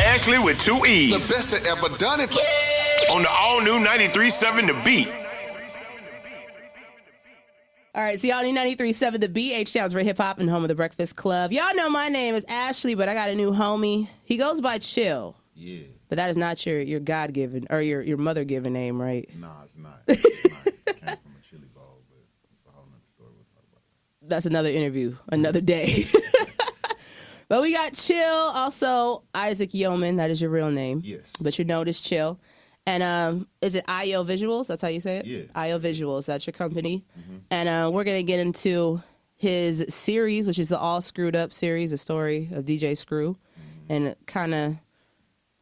Ashley with two E's. The best that ever done it. On the all-new 93.7 The Beat. All right, so y'all need 93.7 The Beat, H-Town's for hip-hop and home of the Breakfast Club. Y'all know my name is Ashley, but I got a new homie. He goes by Chill. Yeah. But that is not your God-given, or your mother-given name, right? Nah, it's not. It came from a chili bowl, but it's a whole nother story. We'll talk about that. That's another interview, another day. But we got Chill, also Isaac Yowman. That is your real name. Yes. But you're known as Chill. And is it IO Visuals? That's how you say it? Yeah. IO Visuals. That's your company. Mm-hmm. And we're going to get into his series, which is the All Screwed Up series, the story of DJ Screw, and kind of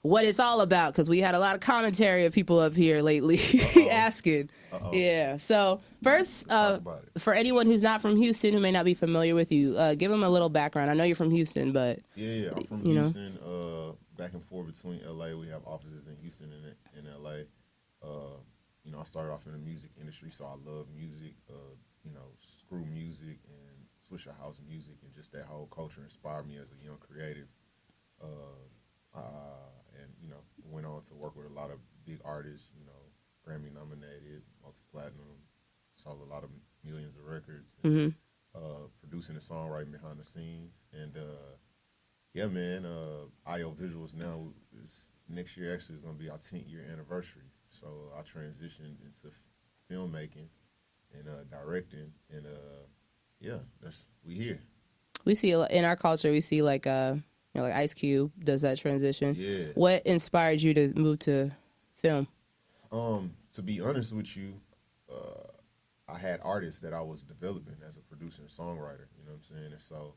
what it's all about, because we had a lot of commentary of people up here lately asking. Yeah. So first, for anyone who's not from Houston, who may not be familiar with you, give them a little background. I know you're from Houston, but Yeah, I'm from Houston. Back and forth between LA. We have offices in Houston and in LA. I started off in the music industry, so I love music. Screw music and Swisher House music, and just that whole culture inspired me as a young creative. Went on to work with a lot of big artists, Grammy nominated, multi-platinum, sold a lot of millions of records, and, producing and songwriting behind the scenes. And IO Visuals now next year actually is going to be our 10th year anniversary. So I transitioned into filmmaking and directing, and we here. we see in our culture, we see like Ice Cube does that transition. Yeah. What inspired you to move to film? To be honest with you, I had artists that I was developing as a producer and songwriter, you know what I'm saying? And so,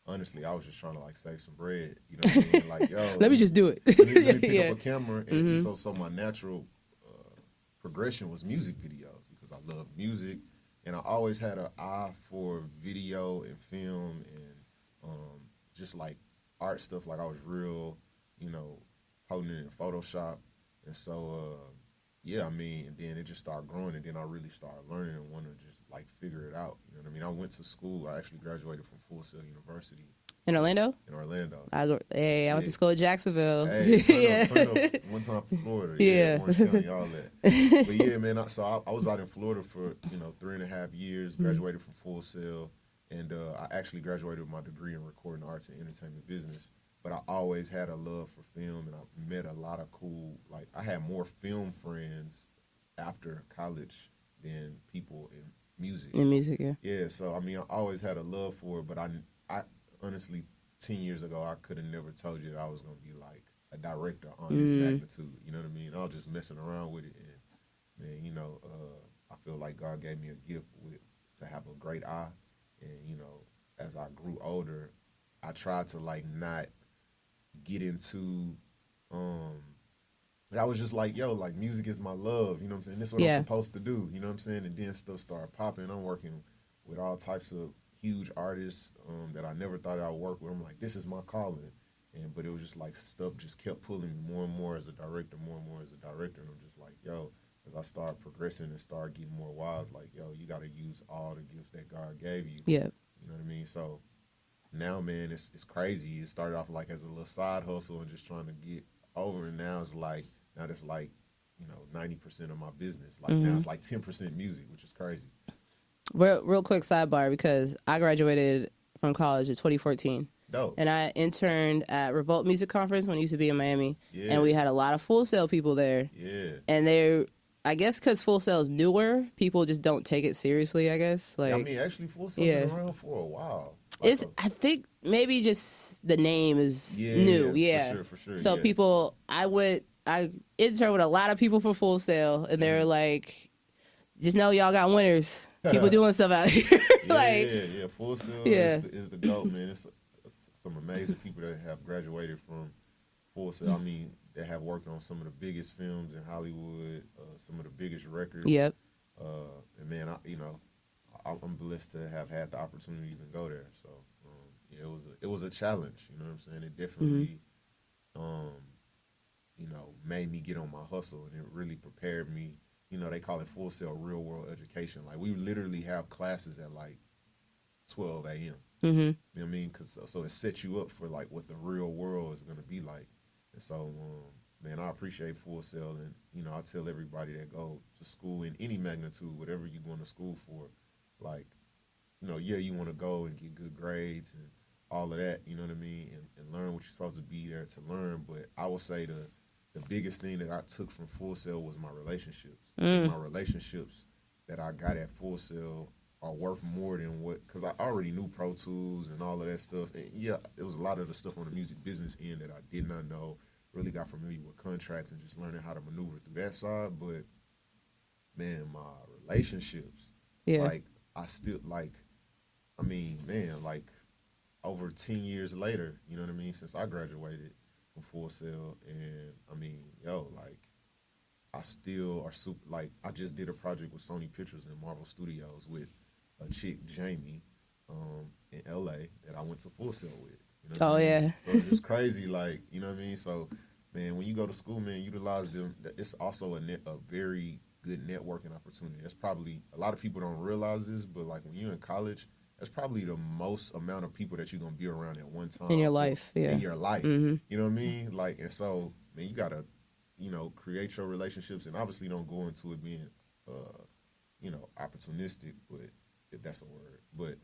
honestly, I was just trying to, save some bread, you know what I mean? Like, yo. Let me just do it. Let me pick up a camera. And so my natural progression was music videos, because I love music. And I always had an eye for video and film and just, art stuff. Like, I was real, holding it in Photoshop. And so, and then it just started growing, and then I really started learning and wanted to just, figure it out. You know what I mean? I went to school. I actually graduated from Full Sail University. In Orlando? In Orlando. I went to school in Jacksonville. Hey, turn up one time for Florida. Yeah. Orange County, all that. But yeah, man, I was out in Florida for, 3.5 years, graduated from Full Sail, and I actually graduated with my degree in recording arts and entertainment business. But I always had a love for film, and I met a lot of cool, I had more film friends after college than people in music. In music, yeah. Yeah, so, I always had a love for it, but I honestly, 10 years ago, I could have never told you that I was going to be, a director on this magnitude, you know what I mean? I was just messing around with it, and, man, I feel like God gave me a gift to have a great eye, and, as I grew older, I tried to, not get into, I was just music is my love, you know what I'm saying? This is what I'm supposed to do, you know what I'm saying? And then stuff started popping. I'm working with all types of huge artists that I never thought I'd work with. I'm like, this is my calling. But it was just stuff just kept pulling me more and more as a director, more and more as a director. And I'm just like, yo, as I started progressing and started getting more wise, you got to use all the gifts that God gave you. Yeah. You know what I mean? So now, man, it's crazy. It started off as a little side hustle and just trying to get over. And now it's 90% of my business. Now it's 10% music, which is crazy. Real quick sidebar, because I graduated from college in 2014. Dope. And I interned at Revolt Music Conference when it used to be in Miami. Yeah. And we had a lot of Full Sail people there. Yeah. And I guess because Full Sail's newer, people just don't take it seriously, I guess. Actually, Full Sail's been around for a while. I think maybe just the name is new. Yeah. For sure. So people, I interned with a lot of people for Full Sail, and they're like, just know y'all got winners. People doing stuff out here. Full Sail is the GOAT, man. It's some amazing people that have graduated from Full Sail. That have worked on some of the biggest films in Hollywood, some of the biggest records. Yep. And man, I'm blessed to have had the opportunity to even go there. So it was a challenge. You know what I'm saying? It definitely, made me get on my hustle, and it really prepared me. They call it Full Sail real world education. We literally have classes at 12 a.m. You know what I mean? So it sets you up for what the real world is going to be like. And so, man, I appreciate Full Sail, and I tell everybody that go to school in any magnitude, whatever you're going to school for, like, yeah, you want to go and get good grades and all of that, you know what I mean, and learn what you're supposed to be there to learn. But I would say the biggest thing that I took from Full Sail was my relationships. My relationships that I got at Full Sail are worth more than what, because I already knew Pro Tools and all of that stuff. And yeah, it was a lot of the stuff on the music business end that I did not know. Really got familiar with contracts and just learning how to maneuver through that side. But man, my relationships, like I still like, I mean, man, like over 10 years later, you know what I mean, since I graduated from Full Sail, and I mean, like I still are super, like I just did a project with Sony Pictures and Marvel Studios with a chick, Jamie, in LA that I went to Full Sail with. You know what I mean? So it's just crazy, like, you know what I mean? So, man, when you go to school, man, utilize them. It's also a very good networking opportunity. That's probably, a lot of people don't realize this, but like when you're in college, that's probably the most amount of people that you're going to be around at one time. In your life, In your life. You know what I mean? Like, and so, man, you got to, create your relationships, and obviously don't go into it being, opportunistic, but if that's a word. But,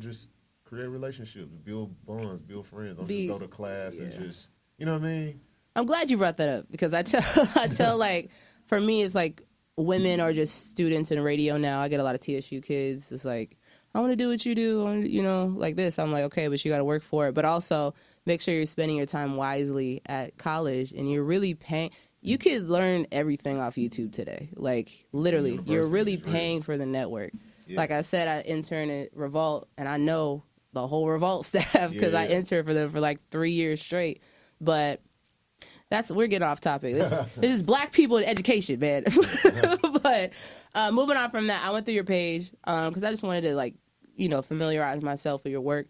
just create relationships, build bonds, build friends. Don't just go to class and just, you know what I mean? I'm glad you brought that up, because I tell like, for me, it's like women are just students in radio now. I get a lot of TSU kids. It's like, I want to do what you do, like this. I'm like, okay, but you got to work for it. But also make sure you're spending your time wisely at college, and you're really paying. You could learn everything off YouTube today. Like, literally, you're really paying for the network. Yeah. Like I said, I interned at Revolt, and I know the whole Revolt staff because I interned for them for like 3 years straight. But we're getting off topic. This is black people in education, man. But moving on from that, I went through your page because I just wanted to, like, familiarize myself with your work.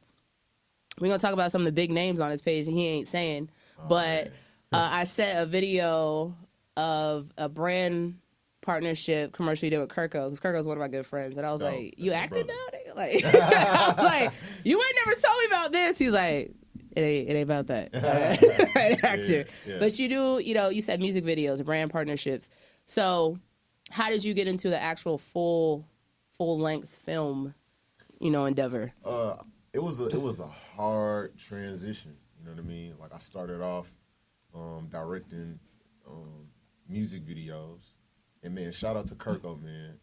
We're going to talk about some of the big names on this page, and he ain't saying. But I sent a video of a brand partnership commercial you did with Kirko, because Kirko's one of my good friends. And I was like, you acted now? Like, I was like, you ain't never told me about this. He's like, it ain't about that. An actor. Yeah. But you do, you said music videos, brand partnerships. So how did you get into the actual full-length film, endeavor? It was a hard transition, you know what I mean? Like, I started off directing music videos. And, man, shout out to Kirko, man.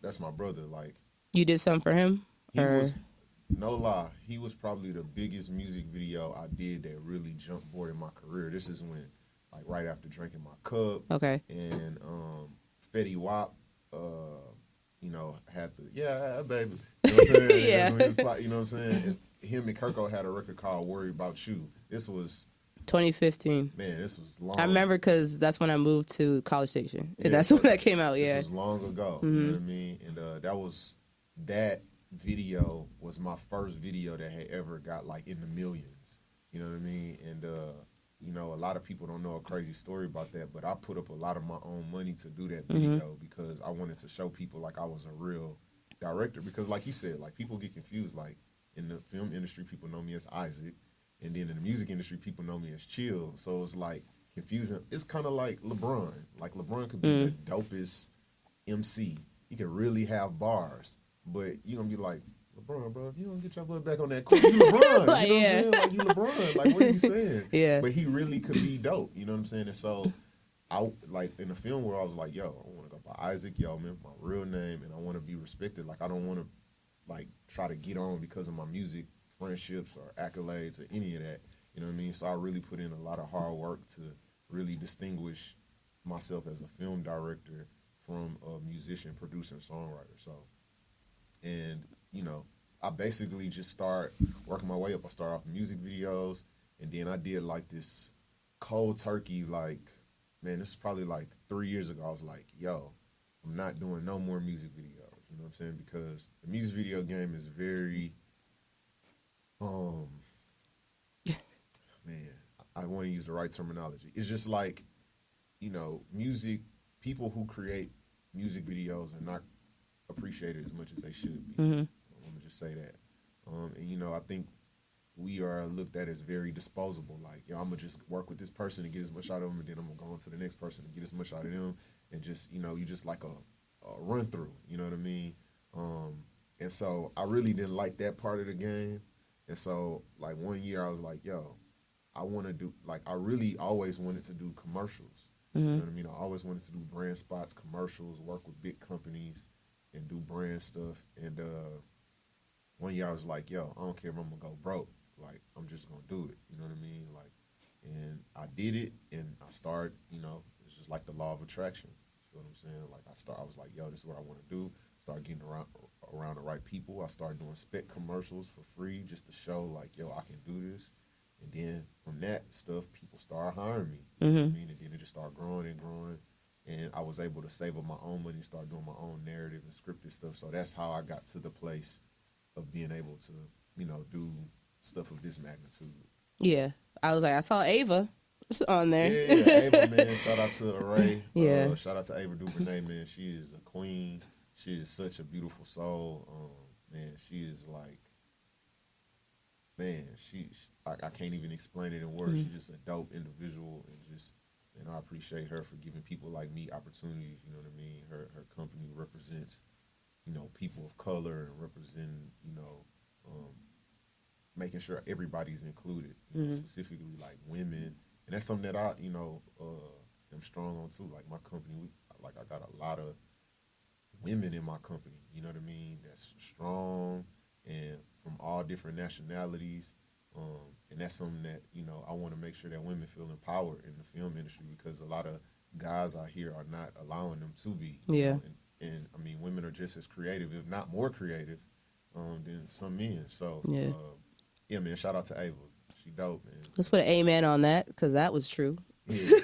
That's my brother. Like, you did something for him? No lie, he was probably the biggest music video I did that really jumped board in my career. This is when, like, right after Drinking My Cup. Okay. And Fetty Wap, had the, yeah, baby. You know what I'm saying? Yeah. You know what I'm saying? Him and Kirko had a record called Worry About You. This was 2015. Man, this was long. I remember because that's when I moved to College Station. And that's when that came out, This was long ago, you know what I mean? And that video was my first video that had ever got, like, in the millions. You know what I mean? And, a lot of people don't know a crazy story about that, but I put up a lot of my own money to do that video because I wanted to show people, like, I was a real director. Because, like you said, like, people get confused. Like, in the film industry, people know me as Isaac. And then in the music industry, people know me as Chill. So it's, like, confusing. It's kind of like LeBron. Like, LeBron could be the dopest MC. He could really have bars. But you're going to be like, LeBron, bro, if you don't get your butt back on that court, you LeBron. Like, you know what I'm saying? Like, you LeBron. Like, what are you saying? Yeah. But he really could be dope. You know what I'm saying? And so, like, in the film world, I was like, yo, I want to go by Isaac Yowman, my real name, and I want to be respected. Like, I don't want to, like, try to get on because of my music friendships or accolades or any of that. You know what I mean? So I really put in a lot of hard work to really distinguish myself as a film director from a musician, producer, and songwriter. So, and, I basically just start working my way up. I start off music videos, and then I did, like, this cold turkey, like, man, this is probably like 3 years ago. I was like, yo, I'm not doing no more music videos. You know what I'm saying? Because the music video game is very, man, I want to use the right terminology. It's just like, music, people who create music videos are not appreciated as much as they should be. I'm gonna just say that. And I think we are looked at as very disposable. Like, yo, I'm gonna just work with this person and get as much out of them, and then I'm gonna go on to the next person and get as much out of them, and just, you just like a run through. You know what I mean? And so I really didn't like that part of the game. And so like one year I was like, yo, I want to do, like, I really always wanted to do commercials. You know what I mean? I always wanted to do brand spots, commercials, work with big companies, and do brand stuff. And one year I was like, yo, I don't care if I'm gonna go broke. Like, I'm just gonna do it. You know what I mean? Like, and I did it, and I started. It's just like the law of attraction. You know what I'm saying? Like, I was like, yo, this is what I want to do. Started getting around the right people. I started doing spec commercials for free just to show, like, yo, I can do this. And then from that stuff, people started hiring me. You know what I mean? And then it just started growing and growing. And I was able to save up my own money and start doing my own narrative and scripted stuff. So that's how I got to the place of being able to, do stuff of this magnitude. Yeah. I was like, I saw Ava on there. Yeah, Ava, man. Shout out to Array. Yeah. Shout out to Ava DuVernay, man. She is a queen. She is such a beautiful soul. Man, she is like, man, I can't even explain it in words. She's just a dope individual, and I appreciate her for giving people like me opportunities. You know what I mean? Her company represents, people of color, and represent, making sure everybody's included, specifically like women, and that's something that I, am strong on too. Like my company, I got a lot of women in my company. You know what I mean? That's strong and from all different nationalities. And that's something that, I want to make sure that women feel empowered in the film industry, because a lot of guys out here are not allowing them to be. Yeah. And I mean, women are just as creative, if not more creative, than some men. So, yeah, man, shout out to Ava. She dope, man. Let's put an amen on that, because that was true. Yeah.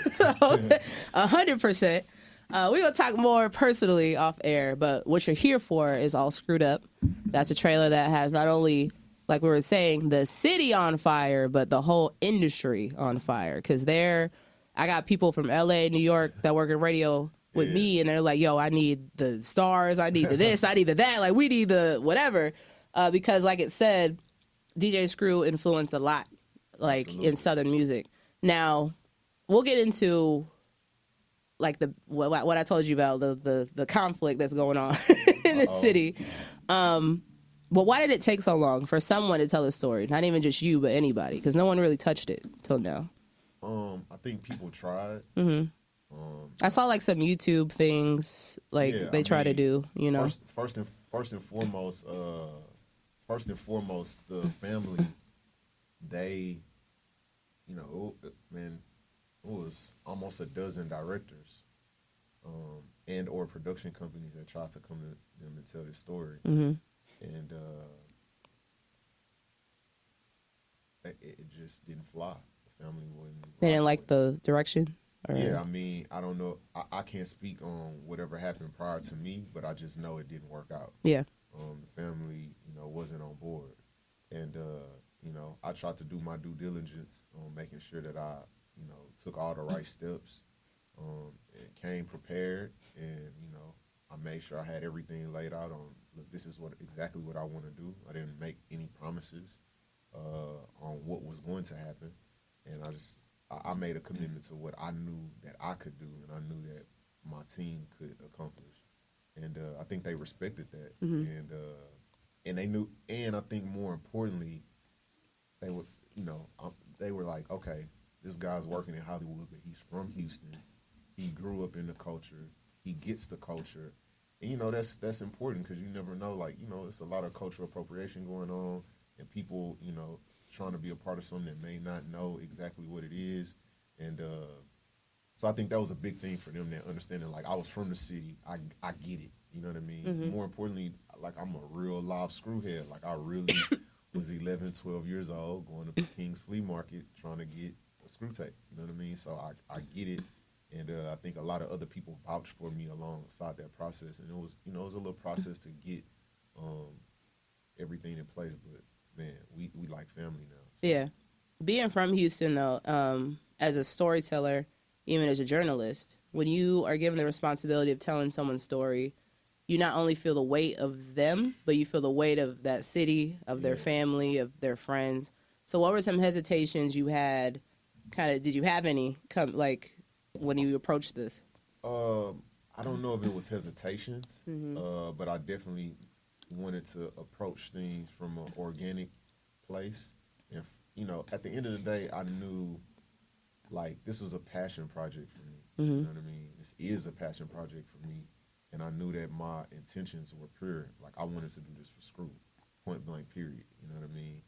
100%. We're going to talk more personally off air, but what you're here for is All Screwed Up. That's a trailer that has not only, like we were saying, the city on fire, but the whole industry on fire. Because I got people from LA, New York that work in radio with me, and they're like, yo, I need the stars, I need the this, I need the that, like we need the whatever. Because like it said, DJ Screw influenced a lot, like in Southern music. Now, we'll get into like what I told you about, the conflict that's going on in the city. But why did it take so long for someone to tell a story? Not even just you, but anybody, because no one really touched it till now. I think people tried. I saw like some YouTube things they try to do. First and foremost, the family, they, man, it was almost a dozen directors, and or production companies that tried to come to them and tell their story. And it just didn't fly. The family wouldn't. They didn't like the direction? Or? Yeah, I mean, I don't know. I can't speak on whatever happened prior to me, but I just know it didn't work out. Yeah. The family, wasn't on board. And, I tried to do my due diligence on making sure that I, took all the right steps, and came prepared, and, I made sure I had everything laid out on, look, this is exactly what I want to do. I didn't make any promises on what was going to happen, and I made a commitment to what I knew that I could do, and I knew that my team could accomplish, and I think they respected that, and they knew, and I think more importantly, they were, they were like, okay, this guy's working in Hollywood, but he's from Houston. He grew up in the culture. He gets the culture. And, that's important, because you never know, like, it's a lot of cultural appropriation going on, and people, trying to be a part of something that may not know exactly what it is. And so I think that was a big thing for them, that understanding, like, I was from the city. I get it. You know what I mean? More importantly, like, I'm a real live screwhead. Like, I really was 11, 12 years old, going to King's Flea Market, trying to get a screw tape. You know what I mean? So I get it. And I think a lot of other people vouched for me alongside that process. And it was, it was a little process to get everything in place. But, man, we like family now. So. Yeah. Being from Houston, though, as a storyteller, even as a journalist, when you are given the responsibility of telling someone's story, you not only feel the weight of them, but you feel the weight of that city, of their family, of their friends. So what were some hesitations you had? Did you have any when you approached this? I don't know if it was hesitations, Mm-hmm. but I definitely wanted to approach things from an organic place. And at the end of the day, I knew like this was a passion project for me. You Mm-hmm. know what I mean? This is a passion project for me, and I knew that my intentions were pure. Like I wanted to do this for Screw, point blank. Period. You know what I mean?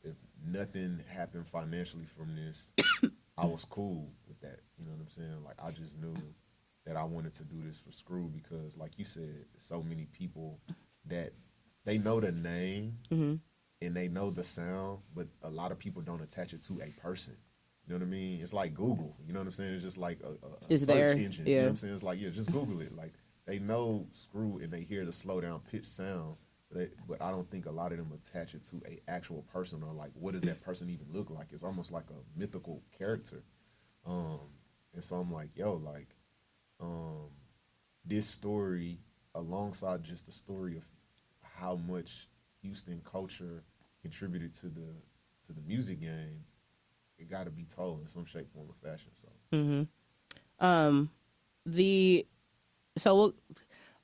If nothing happened financially from this, I was cool with that. You know what I'm saying? Like I just knew that I wanted to do this for Screw because, like you said, so many people that they know the name Mm-hmm. and they know the sound, but a lot of people don't attach it to a person. You know what I mean? It's like Google. You know what I'm saying? It's just like a It's search there. engine. Yeah. You know what I'm saying? It's like, yeah, just Google it. Like they know Screw and they hear the slow down pitch sound, but I don't think a lot of them attach it to a actual person or like what does that person even look like? It's almost like a mythical character. Um, and so I'm like, yo, like um, this story alongside just the story of how much Houston culture contributed to the music game, it got to be told in some shape, form, or fashion. So, Mm-hmm. The so we'll,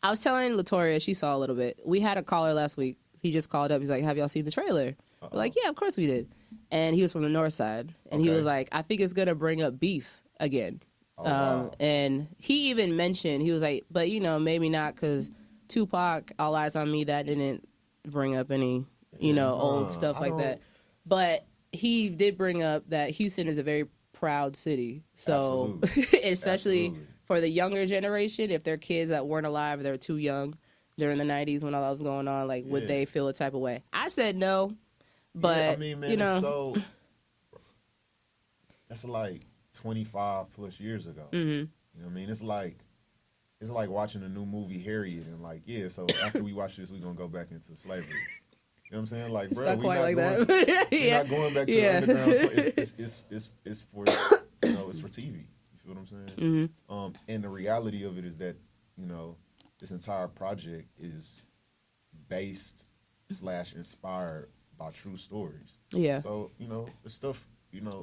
I was telling Latoria, she saw a little bit. We had a caller last week. He just called up. He's like, "Have y'all seen the trailer?" We're like, "Yeah, of course we did." And he was from the North Side, and he Okay. was like, "I think it's gonna bring up beef again." Oh, wow. And he even mentioned he was like, "But maybe not because Tupac, All Eyes on Me, that didn't bring up any old stuff like that." But he did bring up that Houston is a very proud city, so especially Absolutely. for the younger generation, if their kids that weren't alive, they're too young during the 90s when all that was going on, like would they feel a type of way? I said no, but yeah, I mean, man, it's so that's like 25 plus years ago. Mm-hmm. You know what I mean? It's like watching a new movie Harriet and like, yeah, so after we watch this, we're gonna go back into slavery. You know what I'm saying? Like, bro, not we're quite not like going that. we're not going back to the underground. It's for it's for TV. You feel what I'm saying? Mm-hmm. And the reality of it is that this entire project is based / inspired by true stories. Yeah. So the stuff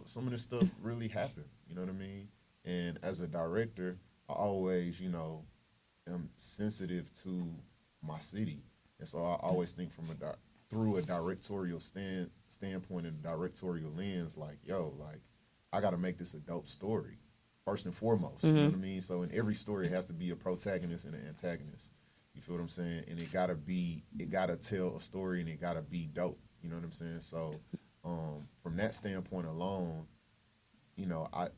some of this stuff really happened. You know what I mean? And as a director, I always am sensitive to my city, and so I always think from through a directorial standpoint and directorial lens, like like I got to make this a dope story first and foremost. You know what I mean? So in every story, it has to be a protagonist and an antagonist. You feel what I'm saying? And it gotta tell a story, and it gotta be dope. You know what I'm saying? So from that standpoint alone,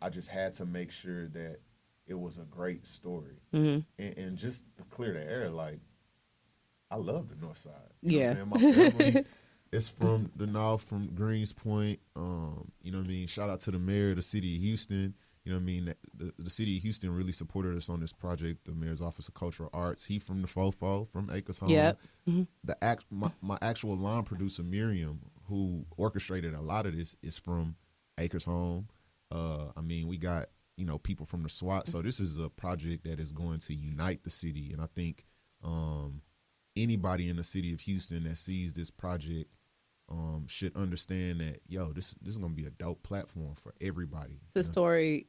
I just had to make sure that it was a great story. Mm-hmm. And just to clear the air, like I love the North Side. Yeah. What I'm saying? My family is from the North, from Greens Point. You know what I mean? Shout out to the mayor of the city of Houston. You know what I mean? The city of Houston really supported us on this project. The mayor's office of cultural arts. He from the Fofo, from Acres Home. Yep. Mm-hmm. My actual line producer Miriam, who orchestrated a lot of this, is from Acres Home. I mean, we got people from the SWAT. So this is a project that is going to unite the city, and I think anybody in the city of Houston that sees this project should understand that this is gonna be a dope platform for everybody. It's a story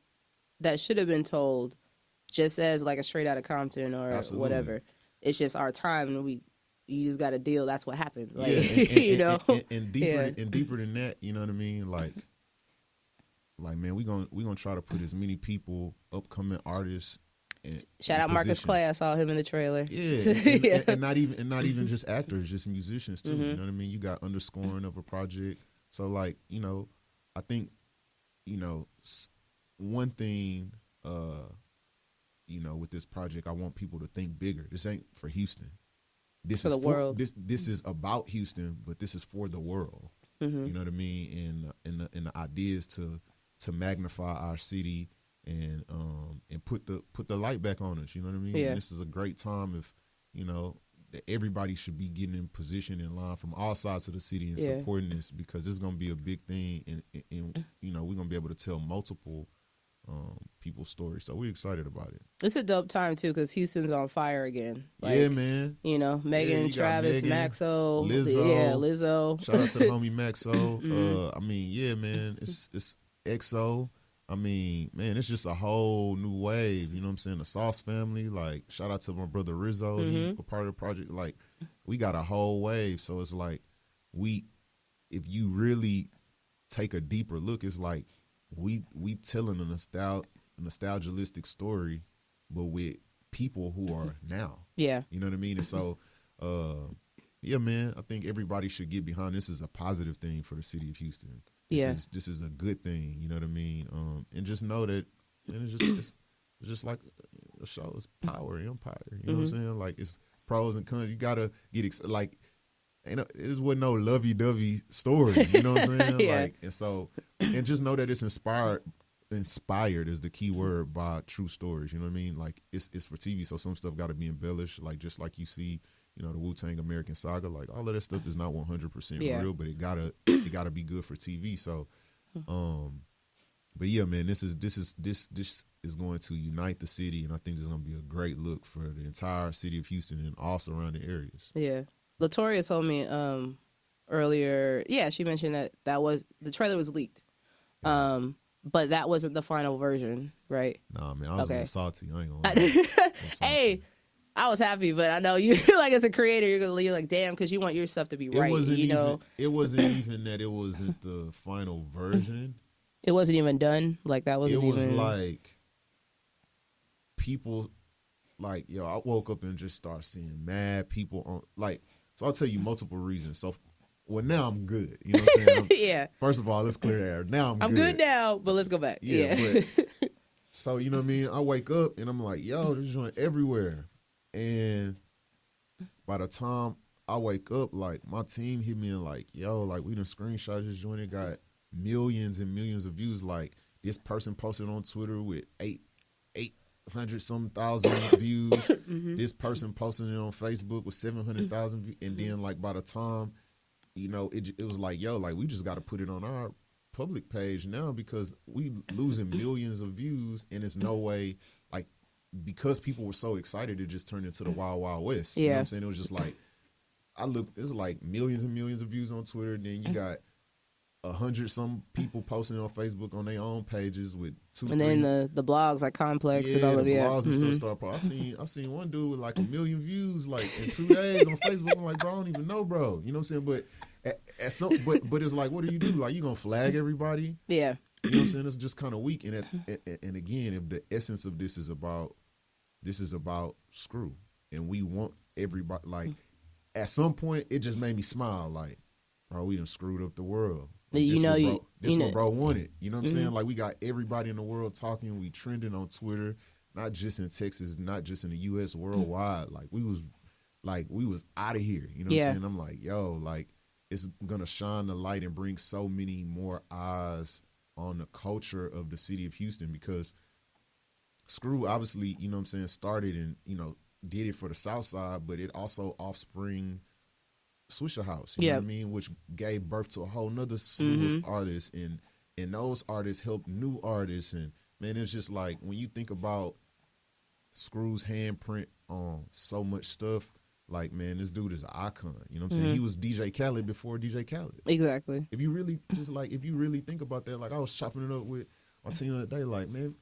that should have been told just as like a Straight Outta Compton or Absolutely. whatever. It's just our time, and you just got to deal. That's what happened. Like, and deeper than that. You know what I mean? Like man, we gonna try to put as many people, upcoming artists. Shout out Marcus Clay. I saw him in the trailer. Yeah, and not even just actors, just musicians too. Mm-hmm. You know what I mean? You got underscoring of a project. So like I think one thing with this project, I want people to think bigger. This ain't for Houston. This for is the world. This is about Houston, but this is for the world. Mm-hmm. You know what I mean? And the idea is to magnify our city and put the light back on us. You know what I mean? Yeah. And this is a great time if that everybody should be getting in position in line from all sides of the city and supporting this, because this is gonna be a big thing, and we're gonna be able to tell multiple people's stories. So we excited about it. It's a dope time too because Houston's on fire again. Like, yeah, man. You know, Megan, you got Travis, Megan, Maxo, Lizzo. Lizzo. Shout out to the homie Maxo. I mean, yeah, man. It's EXO. I mean, man, it's just a whole new wave. You know what I'm saying? The Sauce family. Like, shout out to my brother Rizzo. He a part of the project. Like, we got a whole wave. So it's like if you really take a deeper look, it's like we telling a nostalgialistic story, but with people who are now. Yeah. You know what I mean? And so, yeah, man, I think everybody should get behind this. Is a positive thing for the city of Houston. This is a good thing. You know what I mean? And just know that, and it's just like a show. It's power, empire. You know what I'm saying? Like, it's pros and cons. You gotta get like. It wasn't no lovey-dovey story, you know what I'm saying? Yeah. Like, and so, and just know that it's inspired is the key word by true stories, you know what I mean? Like, it's for TV, so some stuff got to be embellished, like, just like you see, you know, the Wu-Tang American Saga, like, all of that stuff is not 100% real, but it gotta be good for TV, so, but yeah, man, this is going to unite the city, and I think this is going to be a great look for the entire city of Houston and all surrounding areas. Yeah. Latoria told me earlier, she mentioned that was the trailer was leaked, but that wasn't the final version, right? Nah, man, I was a little salty. I ain't gonna lie. Hey, I was happy, but I know you, like, as a creator, you're like, damn, because you want your stuff to be right, you know? It wasn't even that it wasn't the final version. It wasn't even done? Like, that wasn't even... It was like, people, like, yo, I woke up and just started seeing mad people on, like, so I'll tell you multiple reasons. So, well, now I'm good. You know what I'm saying? Yeah. First of all, let's clear the air. Now I'm good now, but let's go back. Yeah. But, so, you know what I mean? I wake up and I'm like, yo, there's joint everywhere. And by the time I wake up, like, my team hit me and like, yo, like, we done screenshot this joint. It got millions and millions of views. Like, this person posted on Twitter with 800-some thousand views. This person posting it on Facebook with 700,000 views. And then, like, by the time, you know, it was like, yo, like, we just got to put it on our public page now because we losing millions of views, and it's no way, like, because people were so excited, it just turned into the Wild Wild West. You know what I'm saying? It was just like, it's like millions and millions of views on Twitter, and then you got 100-some people posting on Facebook on their own pages with 2, and 3. Then the blogs like Complex and all of the blogs and stuff start posting. I seen one dude with like 1 million views like in 2 days on Facebook. I'm like, bro, I don't even know, bro. You know what I'm saying? But but it's like, what do? Like, you gonna flag everybody? Yeah. You know what I'm saying? It's just kind of weak. And and again, if the essence of this is about Screw, and we want everybody, like, at some point it just made me smile. Like, bro, we done screwed up the world. Like, what bro wanted. You know what I'm saying? Like, we got everybody in the world talking. We trending on Twitter, not just in Texas, not just in the U.S., worldwide. Like, we was out of here. You know what I'm saying? I'm like, yo, like, it's gonna shine the light and bring so many more eyes on the culture of the city of Houston, because Screw, obviously, you know what I'm saying, started and, you know, did it for the South Side, but it also offspring Swisher House, you know what I mean, which gave birth to a whole nother slew of artists, and those artists helped new artists, and man, it's just like, when you think about Screw's handprint on so much stuff, like, man, this dude is an icon, you know what I'm saying? He was DJ Khaled before DJ Khaled. Exactly. If you really think about that, like, I was chopping it up with my team the other day, like, man,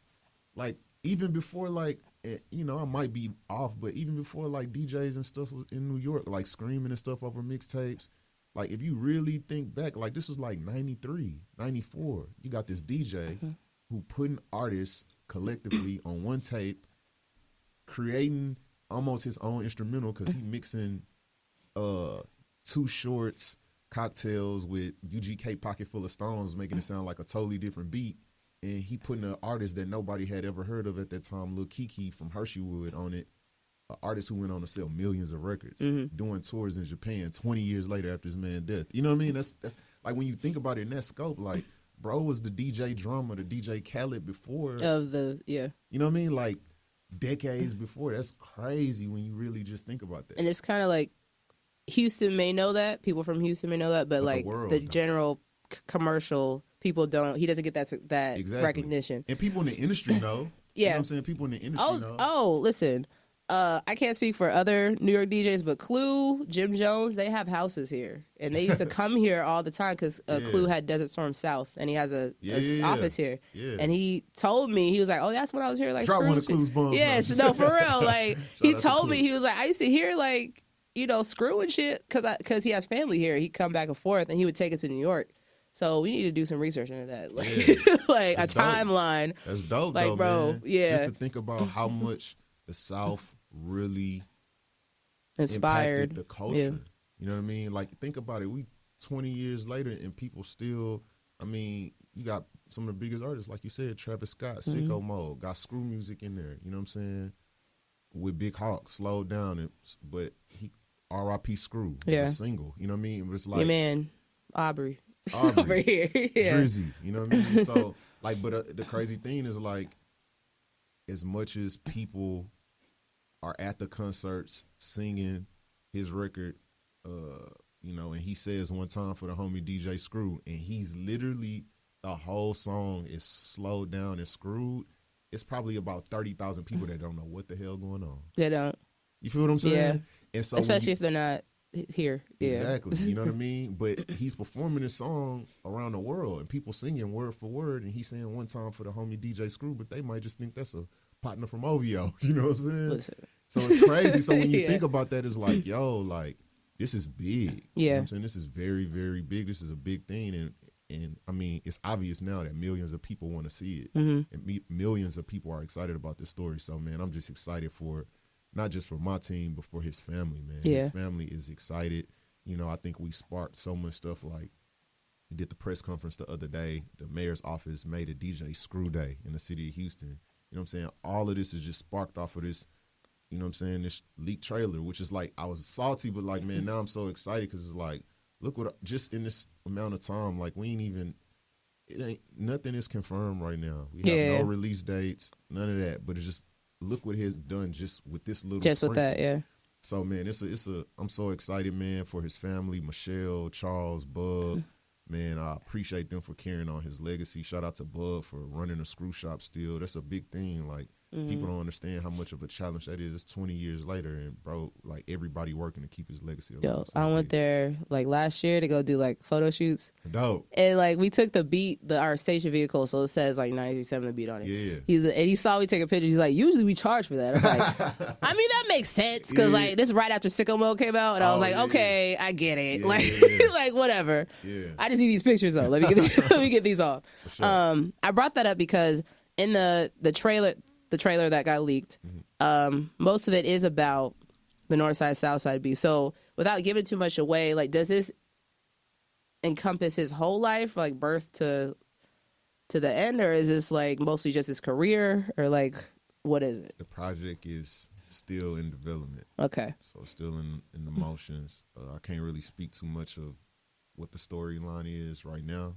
like, even before, like, you know, I might be off, but even before, like, DJs and stuff in New York, like, screaming and stuff over mixtapes, like, if you really think back, like, this was like 93, 94. You got this DJ who putting artists collectively on one tape, creating almost his own instrumental, because he mixing Too Short's Cocktails with UGK Pocket Full of Stones, making it sound like a totally different beat. And he putting an artist that nobody had ever heard of at that time, Lil Kiki from Hersheywood, on it. An artist who went on to sell millions of records, doing tours in Japan 20 years later after his man's death. You know what I mean? That's like, when you think about it in that scope, like, bro was the DJ drummer, the DJ Khaled before. You know what I mean? Like, decades before. That's crazy when you really just think about that. And it's kind of like, Houston may know that, people from Houston may know that, but like, the general commercial people don't. He doesn't get that Exactly. recognition. And people in the industry know. Yeah. You know what I'm saying? People in the industry know. Oh, listen. I can't speak for other New York DJs, but Clue, Jim Jones, they have houses here, and they used to come here all the time because Clue had Desert Storm South, and he has a office here. Yeah. And he told me, he was like, "Oh, that's when I was here." Like, drop one of Clue's bombs. Yes, no, for real. Like, he told me, he was like, "I used to hear like, you know, Screw and shit because he has family here. He'd come back and forth, and he would take it to New York." So we need to do some research into that, like, like a timeline. That's dope, like, though, bro. man. Yeah, just to think about how much the South really inspired impacted the culture. Yeah. You know what I mean? Like, think about it. We 20 years later, and people still. I mean, you got some of the biggest artists, like you said, Travis Scott, Sicko Mode, got Screw music in there. You know what I'm saying? With Big Hawk, slowed down, but he R.I.P. Screw, a single. You know what I mean? But it's like your man Aubrey over here, Drizzy. You know what I mean? So like, but the crazy thing is like, as much as people are at the concerts singing his record, you know, and he says one time for the homie DJ Screw, and he's literally, the whole song is slowed down and screwed. It's probably about 30,000 people that don't know what the hell going on. They don't. You feel what I'm saying? Yeah. And so especially if they're not here. Yeah. Exactly. You know what I mean? But he's performing this song around the world, and people singing word for word, and he's saying one time for the homie DJ Screw, but they might just think that's a partner from OVO. You know what I'm saying? Listen. So it's crazy. So when you think about that, it's like, yo, like, this is big. Yeah. You know what I'm saying? This is very, very big. This is a big thing. And I mean, it's obvious now that millions of people want to see it. And millions of people are excited about this story. So, man, I'm just excited for, not just for my team, but for his family, man. Yeah. His family is excited. You know, I think we sparked so much stuff. Like, we did the press conference the other day. The mayor's office made a DJ Screw Day in the city of Houston. You know what I'm saying? All of this is just sparked off of this, you know what I'm saying, this leaked trailer, which is like, I was salty, but like, man, now I'm so excited because it's like, look what, just in this amount of time, like, we ain't even, nothing is confirmed right now. We have no release dates, none of that, but it's just, look what he has done just with this little Just sprinkle. with that, yeah. So, man, I'm so excited, man, for his family, Michelle, Charles, Bub. Man, I appreciate them for carrying on his legacy. Shout out to Bub for running a screw shop still. That's a big thing. Like, people don't understand how much of a challenge that is. It's 20 years later, and, bro, like, everybody working to keep his legacy alive. Yo, I went there, like, last year to go do, like, photo shoots. Dope. And, like, we took the beat, our station vehicle, so it says, like, 937 the beat on it. Yeah. And he saw me take a picture. He's like, usually we charge for that. I'm like, I mean, that makes sense, because, like, this is right after Sicko Mode came out, and I was like, okay, I get it. like, like, whatever. Yeah. I just need these pictures, though. Let me get these off. Sure. I brought that up because in the trailer that got leaked, most of it is about the North Side, South Side beef. So without giving too much away, like, does this encompass his whole life, like birth to the end, or is this like mostly just his career, or like, what is it? The project is still in development. Okay. So still in the motions. I can't really speak too much of what the storyline is right now,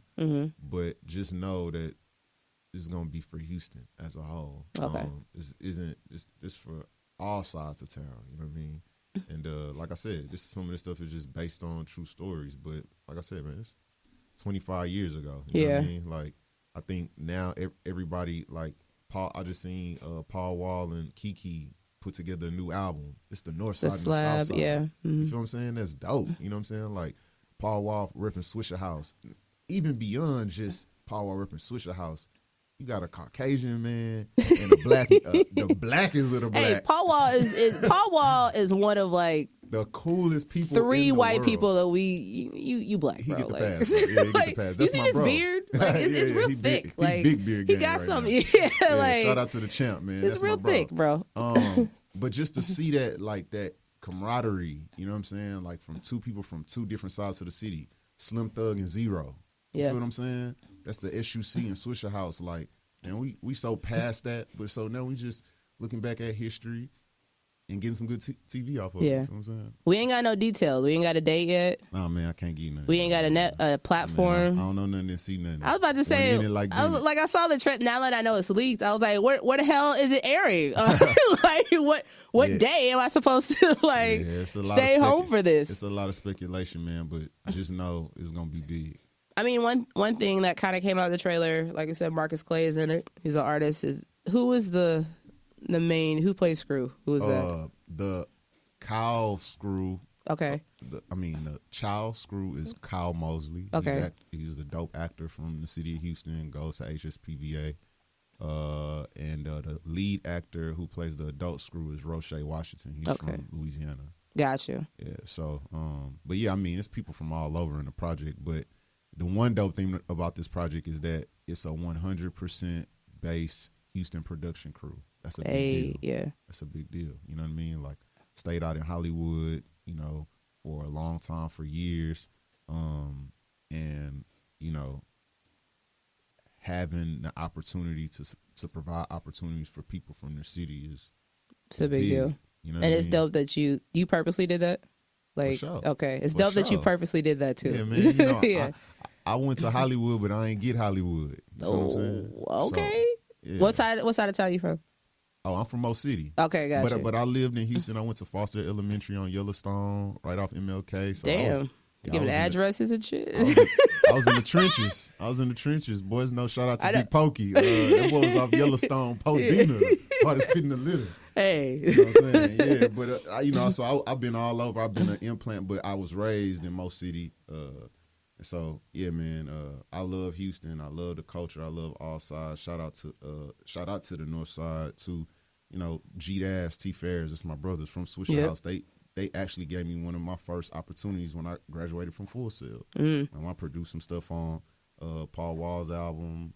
but just know that this is gonna be for Houston as a whole. Okay. This for all sides of town. You know what I mean? And like I said, some of this stuff is just based on true stories. But like I said, man, it's 25 years ago. You know what I mean? Like, I think now everybody, like Paul. I just seen Paul Wall and Kiki put together a new album. It's the North Side and the South Side. Yeah. You feel what I'm saying? That's dope. You know what I'm saying? Like, Paul Wall ripping Swisher House. Even beyond just Paul Wall ripping Swisher House, you got a Caucasian man and a black, the blackest little black. Hey, Paul Wall is one of, like, the coolest people. 3 in the white world. people that you black, He bro. get the Like, pass. Yeah, he get like, the pass. you That's see my his bro. beard? Like, it's real he thick. Big, like, big beard he gang got right some. now. Yeah, like, shout out to the champ, man. It's That's real my bro. thick, bro. But just to see that, like, that camaraderie, you know what I'm saying? Like, from 2 people from 2 different sides of the city, Slim Thug and Zero. You feel what I'm saying? That's the SUC and Swisher House. Like, and we so past that, but so now we just looking back at history and getting some good TV off of it. You know what I'm saying? We ain't got no details. We ain't got a date yet. Nah, man, I can't give you nothing. We ain't got a platform. Man, I don't know nothing and see nothing. I was about to say, I saw the trend. Now that I know it's leaked, I was like, where the hell is it airing? Like, what day am I supposed to, like, stay home for this? It's a lot of speculation, man, but just know it's gonna be big. I mean, one thing that kind of came out of the trailer, like I said, Marcus Clay is in it. He's an artist. Who is the main? Who plays Screw? Who is that? The Kyle Screw. Okay. The child Screw is Kyle Mosley. Okay. He's a dope actor from the city of Houston. Goes to HSPVA. And the lead actor who plays the adult Screw is Roche Washington. He's from Louisiana. Gotcha. Yeah. So, but yeah, I mean, it's people from all over in the project. But the one dope thing about this project is that it's a 100% based Houston production crew. That's a big deal. Yeah. That's a big deal. You know what I mean? Like, stayed out in Hollywood, you know, for a long time, for years. And, you know, having the opportunity to provide opportunities for people from their city is a big deal. You know, and it's dope that you purposely did that. Like, for sure. Okay, it's dope that you purposely did that too. Yeah, man. You know, yeah. I went to Hollywood, but I ain't get Hollywood. You know what I'm saying? Okay. So, yeah. What side of town you from? Oh, I'm from Mo City. Okay, gotcha. But I lived in Houston. I went to Foster Elementary on Yellowstone, right off MLK. So damn. Giving addresses and shit. I was in the trenches. Boys know, shout out to Big Pokey. That boy was off Yellowstone, Podina. Hard as spitting the litter. Hey. You know what I'm saying? Yeah, but, you know, so I've been all over. I've been an implant, but I was raised in Mo City. So, yeah, man, I love Houston. I love the culture. I love all sides. Shout out to the North Side, to, you know, G Dash, T Ferris. That's my brothers from Swisher House. They actually gave me one of my first opportunities when I graduated from Full Sail. I produced some stuff on Paul Wall's album,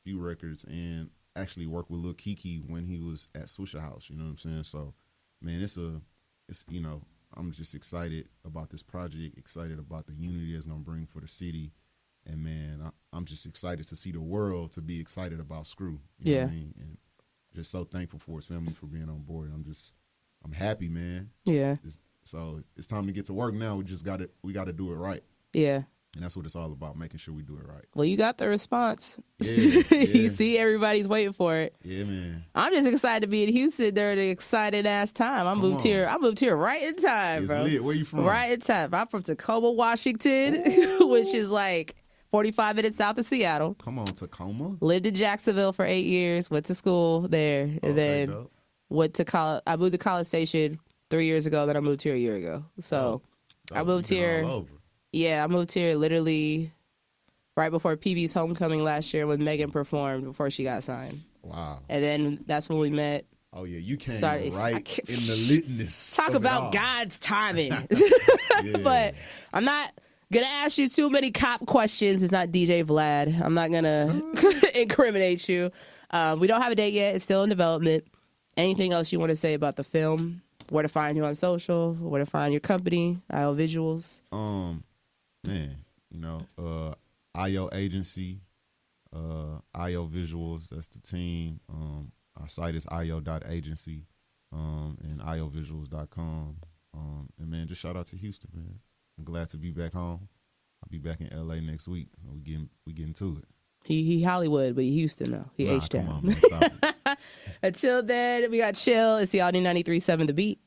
few records, and actually worked with Lil Kiki when he was at Swisher House. You know what I'm saying? So, man, it's you know, I'm just excited about this project, excited about the unity it's gonna bring for the city, and man, I'm just excited to see the world to be excited about Screw. You know what I mean? And just so thankful for his family for being on board. I'm happy, man. Yeah. So it's time to get to work now. We got to do it right. Yeah. And that's what it's all about, making sure we do it right. Well, you got the response. Yeah. You see, everybody's waiting for it. Yeah, man. I'm just excited to be in Houston during an exciting ass time. I moved here right in time, it's bro. Lit. Where you from? Right in time. I'm from Tacoma, Washington, which is like 45 minutes south of Seattle. Come on, Tacoma. Lived in Jacksonville for 8 years. Went to school there, and then went to college. I moved to College Station 3 years ago. Then I moved here a year ago. So I moved here. All over. Yeah, I moved here literally right before PB's homecoming last year when Megan performed before she got signed. Wow. And then that's when we met. Oh, yeah, you came right in the litness. Talk about God's timing. But I'm not going to ask you too many cop questions. It's not DJ Vlad. I'm not going to incriminate you. We don't have a date yet. It's still in development. Anything else you want to say about the film? Where to find you on social? Where to find your company? IO Visuals? Man, you know, IO Agency, IO Visuals, that's the team. Our site is io.agency, and iovisuals.com. And man, just shout out to Houston, man. I'm glad to be back home. I'll be back in LA next week. We getting to it. He Hollywood, but he Houston though. He H-Town. Come on, man, stop it. Until then, we got Chill. It's the all new 93.7 The Beat.